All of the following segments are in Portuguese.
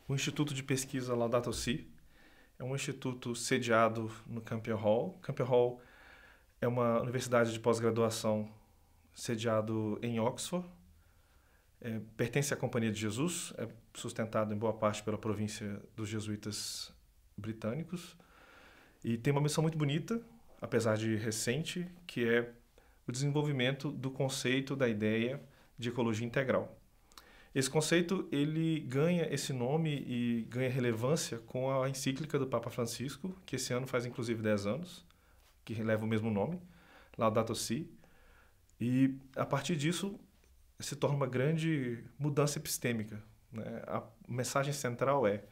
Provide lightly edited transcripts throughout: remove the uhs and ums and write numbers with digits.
O Instituto de Pesquisa Laudato Si é um instituto sediado no Campion Hall. Campion Hall é uma universidade de pós-graduação sediado em Oxford. Pertence à Companhia de Jesus, é sustentado em boa parte pela província dos jesuítas britânicos e tem uma missão muito bonita, apesar de recente, que é o desenvolvimento do conceito da ideia de ecologia integral. Esse conceito ele ganha esse nome e ganha relevância com a encíclica do Papa Francisco, que esse ano faz inclusive 10 anos, que leva o mesmo nome, Laudato Si. E a partir disso se torna uma grande mudança epistêmica, né? A mensagem central é: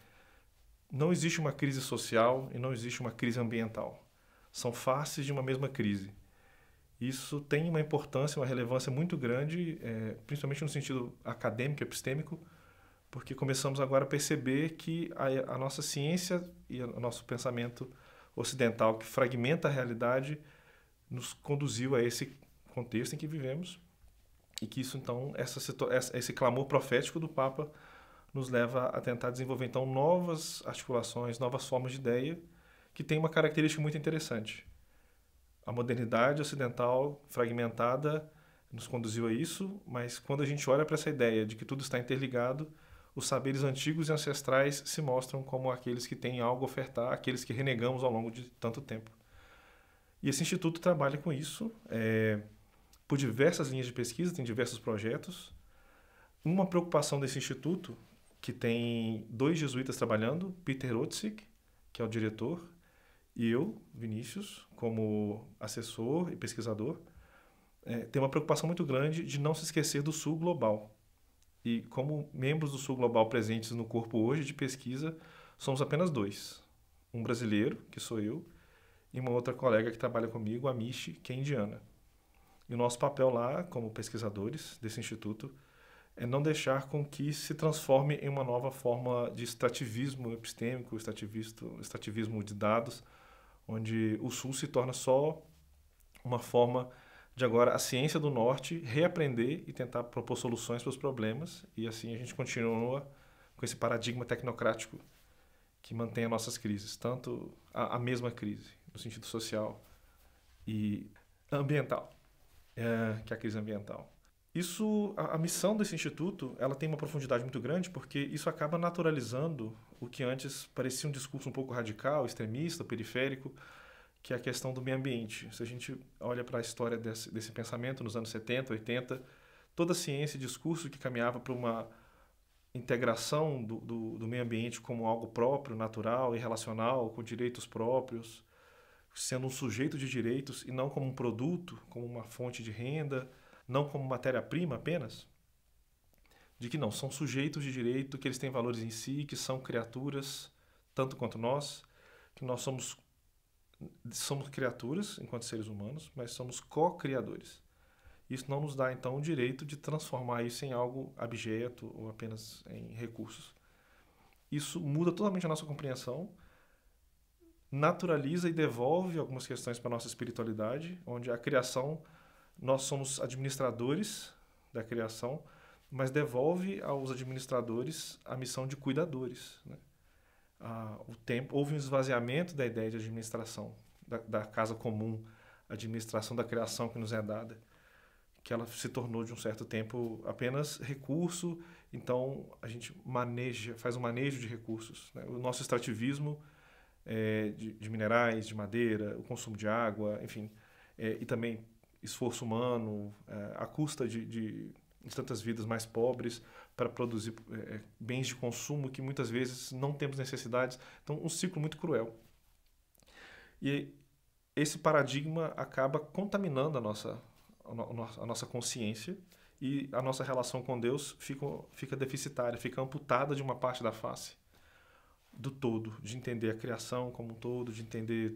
não existe uma crise social e não existe uma crise ambiental. São faces de uma mesma crise. Isso tem uma importância, uma relevância muito grande, principalmente no sentido acadêmico, epistêmico, porque começamos agora a perceber que a nossa ciência e o nosso pensamento ocidental, que fragmenta a realidade, nos conduziu a esse contexto em que vivemos e que isso, então, esse clamor profético do Papa nos leva a tentar desenvolver, então, novas articulações, novas formas de ideia, que tem uma característica muito interessante. A modernidade ocidental fragmentada nos conduziu a isso, mas quando a gente olha para essa ideia de que tudo está interligado, os saberes antigos e ancestrais se mostram como aqueles que têm algo a ofertar, aqueles que renegamos ao longo de tanto tempo. E esse instituto trabalha com isso, por diversas linhas de pesquisa, tem diversos projetos. Uma preocupação desse instituto, que tem 2 jesuítas trabalhando, Peter Otzig, que é o diretor, e eu, Vinícius, como assessor e pesquisador, tem uma preocupação muito grande de não se esquecer do Sul Global. E como membros do Sul Global presentes no corpo hoje de pesquisa, somos apenas 2. Um brasileiro, que sou eu, e uma outra colega que trabalha comigo, a Michi, que é indiana. E o nosso papel lá, como pesquisadores desse instituto, é não deixar com que se transforme em uma nova forma de extrativismo epistêmico, extrativismo de dados, onde o Sul se torna só uma forma de agora a ciência do Norte reaprender e tentar propor soluções para os problemas, e assim a gente continua com esse paradigma tecnocrático que mantém as nossas crises, tanto a mesma crise, no sentido social e ambiental, que é a crise ambiental. Isso, a missão desse instituto, ela tem uma profundidade muito grande porque isso acaba naturalizando o que antes parecia um discurso um pouco radical, extremista, periférico, que é a questão do meio ambiente. Se a gente olha para a história desse pensamento nos anos 70, 80, toda a ciência e discurso que caminhava para uma integração do meio ambiente como algo próprio, natural e relacional, com direitos próprios, sendo um sujeito de direitos e não como um produto, como uma fonte de renda, não como matéria-prima apenas, de que não, são sujeitos de direito, que eles têm valores em si, que são criaturas, tanto quanto nós, que nós somos criaturas enquanto seres humanos, mas somos co-criadores. Isso não nos dá, então, o direito de transformar isso em algo abjeto ou apenas em recursos. Isso muda totalmente a nossa compreensão, naturaliza e devolve algumas questões para a nossa espiritualidade, onde a criação, nós somos administradores da criação, mas devolve aos administradores a missão de cuidadores, né? Houve um esvaziamento da ideia de administração, da casa comum, administração da criação que nos é dada, que ela se tornou de um certo tempo apenas recurso, então a gente faz um manejo de recursos, né? O nosso extrativismo de minerais, de madeira, o consumo de água, enfim, e também esforço humano, à custa de tantas vidas mais pobres para produzir bens de consumo que muitas vezes não temos necessidades. Então, um ciclo muito cruel. E esse paradigma acaba contaminando a nossa consciência e a nossa relação com Deus fica deficitária, fica amputada de uma parte da face do todo, de entender a criação como um todo, de entender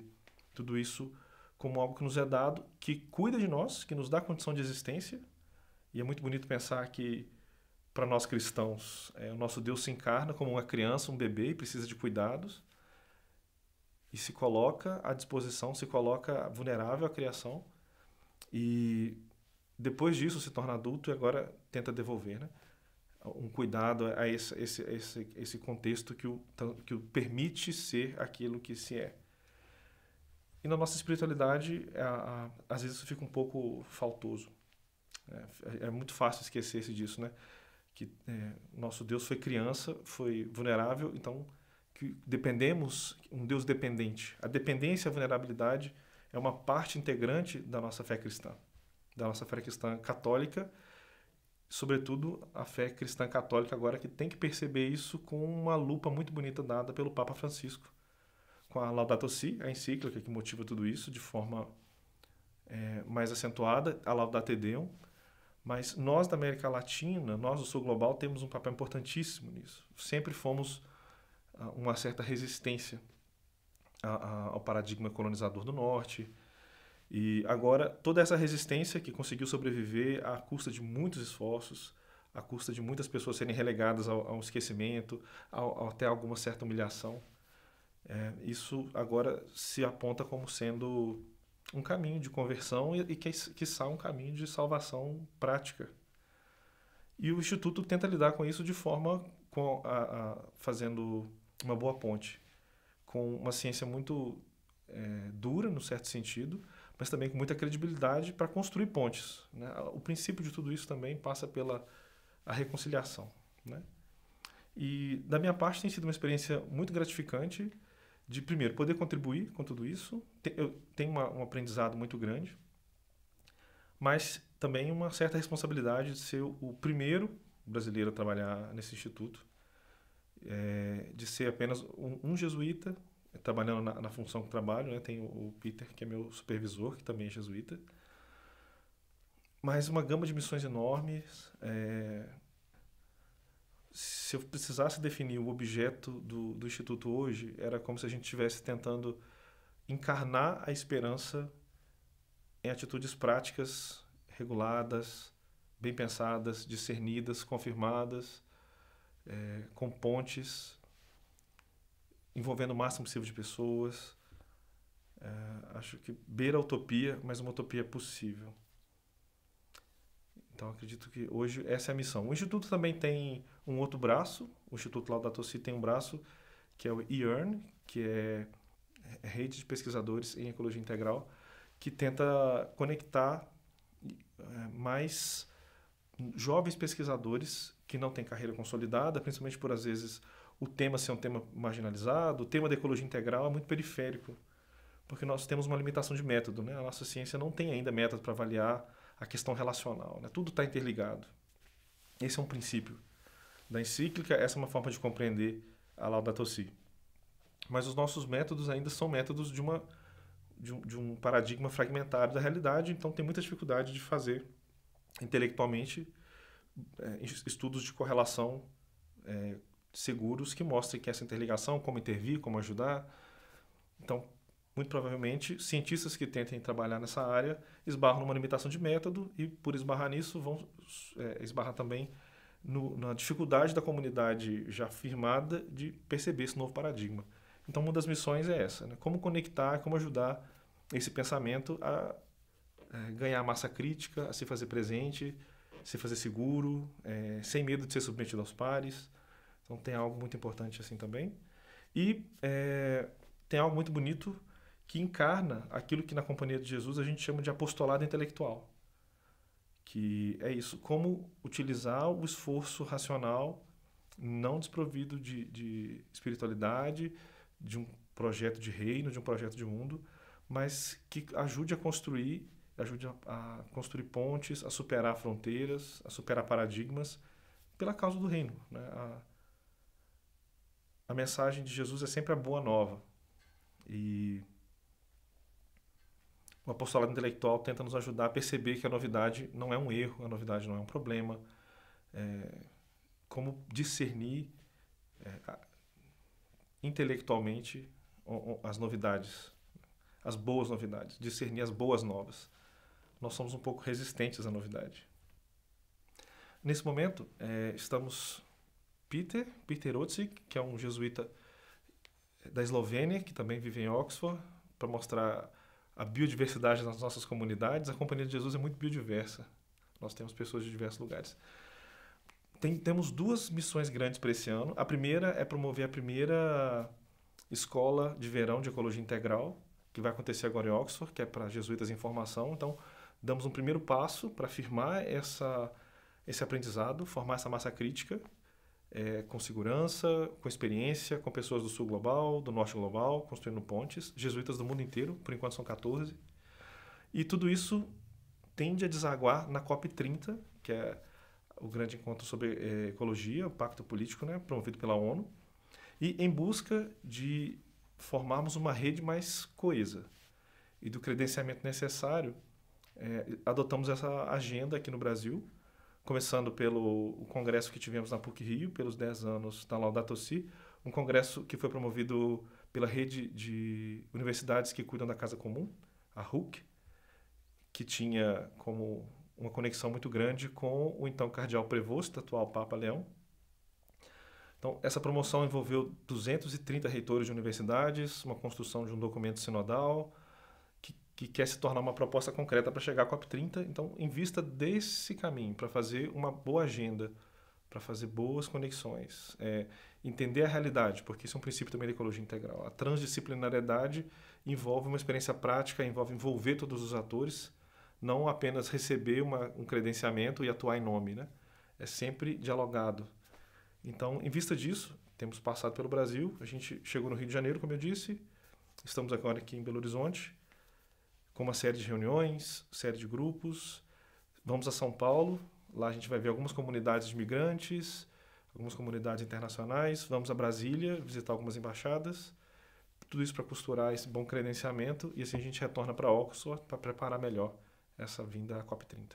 tudo isso como algo que nos é dado, que cuida de nós, que nos dá condição de existência. E é muito bonito pensar que, para nós cristãos, o nosso Deus se encarna como uma criança, um bebê, e precisa de cuidados, e se coloca à disposição, se coloca vulnerável à criação, e depois disso se torna adulto e agora tenta devolver, né? um cuidado a esse contexto que o permite ser aquilo que se é. E na nossa espiritualidade, às vezes isso fica um pouco faltoso. É muito fácil esquecer-se disso, né? Que nosso Deus foi criança, foi vulnerável, então que dependemos, um Deus dependente. A dependência e a vulnerabilidade é uma parte integrante da nossa fé cristã católica, sobretudo a fé cristã católica agora que tem que perceber isso com uma lupa muito bonita dada pelo Papa Francisco, com a Laudato Si, a encíclica que motiva tudo isso de forma mais acentuada, a Laudate Deum. Mas nós da América Latina, nós do Sul Global, temos um papel importantíssimo nisso. Sempre fomos uma certa resistência ao paradigma colonizador do Norte. E agora, toda essa resistência que conseguiu sobreviver à custa de muitos esforços, à custa de muitas pessoas serem relegadas ao esquecimento, até alguma certa humilhação, isso agora se aponta como sendo um caminho de conversão e quiçá um caminho de salvação prática. E o Instituto tenta lidar com isso de forma fazendo uma boa ponte, com uma ciência muito dura, no certo sentido, mas também com muita credibilidade para construir pontes, né? O princípio de tudo isso também passa pela a reconciliação, né? E da minha parte tem sido uma experiência muito gratificante de, primeiro, poder contribuir com tudo isso. Eu tenho um aprendizado muito grande, mas também uma certa responsabilidade de ser o primeiro brasileiro a trabalhar nesse instituto, de ser apenas um jesuíta, trabalhando na função que trabalho, né? Tem o Peter, que é meu supervisor, que também é jesuíta, mas uma gama de missões enormes. Se eu precisasse definir o objeto do Instituto hoje, era como se a gente estivesse tentando encarnar a esperança em atitudes práticas, reguladas, bem pensadas, discernidas, confirmadas, com pontes, envolvendo o máximo possível de pessoas. Acho que beira a utopia, mas uma utopia possível. Então, acredito que hoje essa é a missão. O Instituto também tem um outro braço. O Instituto Laudato Si tem um braço que é o IEARN, que é rede de pesquisadores em ecologia integral, que tenta conectar mais jovens pesquisadores que não têm carreira consolidada, principalmente por, às vezes, o tema ser um tema marginalizado. O tema da ecologia integral é muito periférico, porque nós temos uma limitação de método, né? A nossa ciência não tem ainda método para avaliar a questão relacional, né? Tudo está interligado. Esse é um princípio da encíclica, essa é uma forma de compreender a Laudato Si. Mas os nossos métodos ainda são métodos de um paradigma fragmentário da realidade, então tem muita dificuldade de fazer intelectualmente estudos de correlação seguros que mostrem que essa interligação, como intervir, como ajudar. Então, muito provavelmente, cientistas que tentem trabalhar nessa área esbarram numa limitação de método e, por esbarrar nisso, vão esbarrar também na dificuldade da comunidade já firmada de perceber esse novo paradigma. Então, uma das missões é essa, né? Como conectar, como ajudar esse pensamento a ganhar massa crítica, a se fazer presente, se fazer seguro, sem medo de ser submetido aos pares. Então, tem algo muito importante assim também. E tem algo muito bonito que encarna aquilo que na Companhia de Jesus a gente chama de apostolado intelectual. Que é isso, como utilizar o esforço racional não desprovido de espiritualidade, de um projeto de reino, de um projeto de mundo, mas que ajude a construir pontes, a superar fronteiras, a superar paradigmas pela causa do reino, né? A mensagem de Jesus é sempre a boa nova. E o apostolado intelectual tenta nos ajudar a perceber que a novidade não é um erro, a novidade não é um problema. Como discernir intelectualmente as novidades, as boas novidades, discernir as boas novas. Nós somos um pouco resistentes à novidade. Nesse momento, estamos Peter Otzig, que é um jesuíta da Eslovênia, que também vive em Oxford, para mostrar a biodiversidade nas nossas comunidades. A Companhia de Jesus é muito biodiversa. Nós temos pessoas de diversos lugares. Temos duas missões grandes para esse ano. A primeira é promover a primeira escola de verão de ecologia integral, que vai acontecer agora em Oxford, que é para jesuítas em formação. Então, damos um primeiro passo para firmar esse aprendizado, formar essa massa crítica, com segurança, com experiência, com pessoas do sul global, do norte global, construindo pontes, jesuítas do mundo inteiro, por enquanto são 14. E tudo isso tende a desaguar na COP30, que é o grande encontro sobre ecologia, o pacto político, né, promovido pela ONU, e em busca de formarmos uma rede mais coesa e do credenciamento necessário, adotamos essa agenda aqui no Brasil, começando pelo congresso que tivemos na PUC-Rio, pelos 10 anos da Laudato Si, um congresso que foi promovido pela rede de universidades que cuidam da Casa Comum, a RUC, que tinha como uma conexão muito grande com o então cardeal Prevost, atual Papa Leão. Então, essa promoção envolveu 230 reitores de universidades, uma construção de um documento sinodal, que quer se tornar uma proposta concreta para chegar à COP30. Então, em vista desse caminho, para fazer uma boa agenda, para fazer boas conexões, entender a realidade, porque isso é um princípio também da ecologia integral. A transdisciplinariedade envolve uma experiência prática, envolve envolver todos os atores, não apenas receber um credenciamento e atuar em nome, né? É sempre dialogado. Então, em vista disso, temos passado pelo Brasil, a gente chegou no Rio de Janeiro, como eu disse, estamos agora aqui em Belo Horizonte, com uma série de reuniões, série de grupos. Vamos a São Paulo, lá a gente vai ver algumas comunidades de migrantes, algumas comunidades internacionais. Vamos a Brasília, visitar algumas embaixadas. Tudo isso para costurar esse bom credenciamento e assim a gente retorna para Oxford para preparar melhor essa vinda à COP30.